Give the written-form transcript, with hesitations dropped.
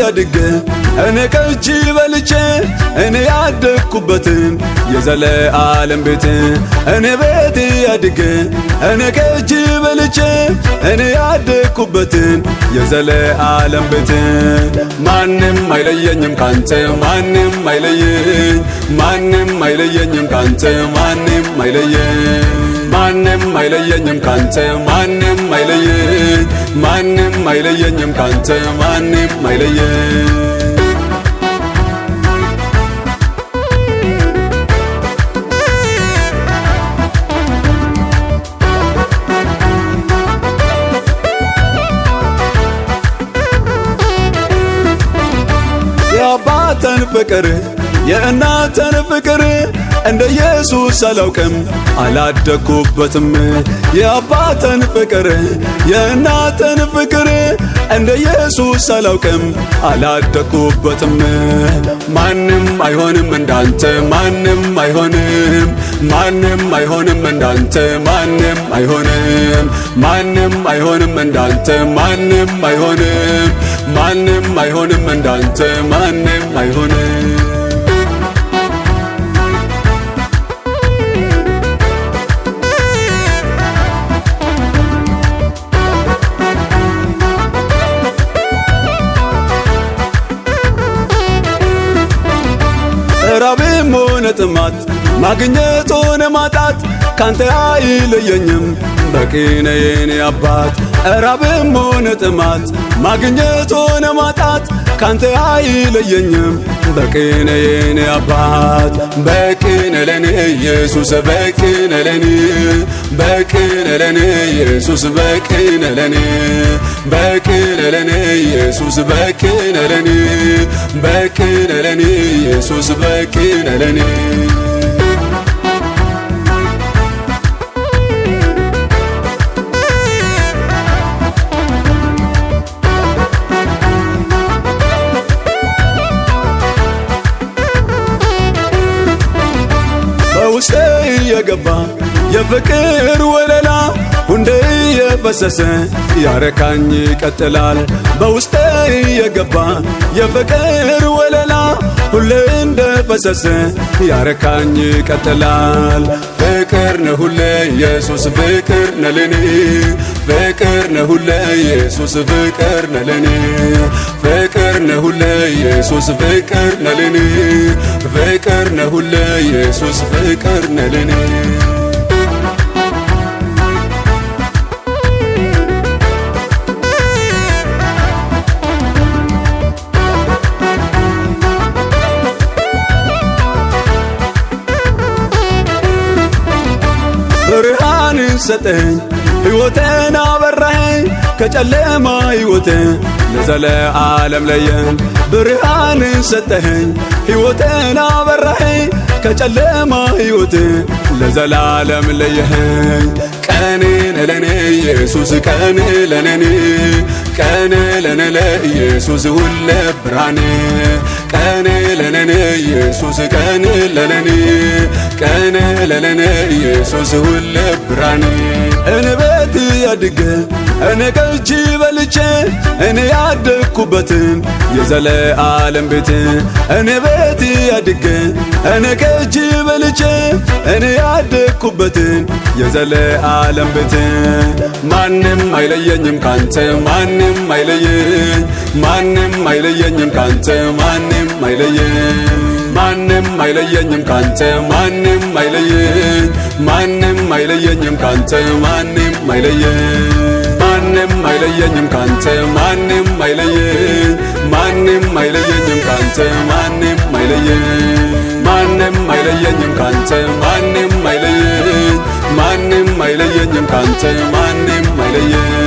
ያድግ እኔ ከእጅ በልቼ እኔ ያደግኩበትን የዘለዓለም ቤት እኔ ቤት ያድግ እኔ ከእጅ በልቼ እኔ ያደግኩበትን የዘለዓለም ቤት ማንም አይለየኝም ካንተ ማንም አይለየኝ ማንም አይለየኝም ካንተ ማንም አይለየኝ ማንም አይለየኝም ካንተ ማንም አይለየኝ ማንም አይለየኝም ካንተ ማንም አይለየኝ የአባትን ፍቅር የእናትን ፍቅር እንደ ኢየሱስ አላውቅም አላደኩበትም የአባትን ፍቅር የእናትን ፍቅር እንደ ኢየሱስ አላውቅም አላደኩበትም ማንም አይሆንም እንዳንተ ማንም አይሆንም ማንም አይሆንም እንዳንተ ማንም አይሆንም ማንም አይሆንም እንዳንተ ማንም አይሆንም ማንም አይሆንም እንዳንተ ማንም አይሆንም ራብም ሆነ ጥማት ማግኘት ሆነ ማጣት ካንተ አይለየኝም በቂ ነህ የኔ አባት ራብም ሆነ ጥማት ማግኘት ሆነ ማጣት ካንተ አይለየኝም በቂ ነህ የኔ አባት በቂ ነህ ለኔ ኢየሱስ በቂ ነህ ለኔ በቂ ነህ ለኔ ኢየሱስ በቂ ነህ ለኔ በቂ ነህ ለኔ ኢየሱስ በቂ ነህ ለኔ በቂ ነህ ለኔ ኢየሱስ በቂ ነህ ለኔ ውስጤ የገባ የፍቅር ወለላ ሁንዴ የፈሰሰ ያረካኝ ይቀጥላል በውስጤ የገባ የፍቅር ወለላ ሁሌ እንደፈሰሰ ያረካኝ ይቀጥላል ፍቅር ነህ ሁሌ ኢየሱስ ፍቅር ነህ ለኔ ፍቅር ነህ ሁሌ ኢየሱስ ፍቅር ነህ ለኔ ፍቅር ነህ ሁሌ ኢየሱስ ፍቅር ነህ ለኔ ፍቅር ነህ ሁሌ ኢየሱስ ፍቅር ነህ ለኔ ብርሃንን ሰጠኝ ሕይወቴን አበራኸኝ ከጨለማ ሕይወቴ ለዘለዓለም ለየኝ ብርሃንን ሰጠኸኝ ሕይወቴን አበራኸኝ ከጨለማ ሕይወቴ ለዘላለም ለየኸኝ ቀኔ ለኔ ኢየሱስ ቀኔ ለኔ ቀኔ ለኔ ለኢየሱስ ሁሌ ብርሃኔ ቀኔ ለኔ ኢየሱስ ቀኔ ለኔ ቀኔ ለኔ ኢየሱስ ሁሌ ብርሃኔ እኔ ቤት ያድግ እኔ ከእጅ በልቼ እኔ ያደግኩበትን የዘለዓለም ቤት እኔ ቤት ያድግ እኔ ከእጅ በልቼ እኔ ያደግኩበትን የዘለዓለም ቤት ማንም አይለየኝም ካንተ ማንም አይለየኝ ማንም አይለየኝም ካንተ ማንም አይለየኝ ማንም አይለየኝም ካንተ ማንም አይለየኝ ማንም አይለየኝም ካንተ ማንም አይለየኝ ማንም አይለየኝም ካንተ ማንም አይለየኝ ማንም አይለየኝም ካንተ ማንም አይለየኝ ማንም አይለየኝም ካንተ ማንም አይለየኝ ማንም አይለየኝም ካንተ ማንም አይለየኝ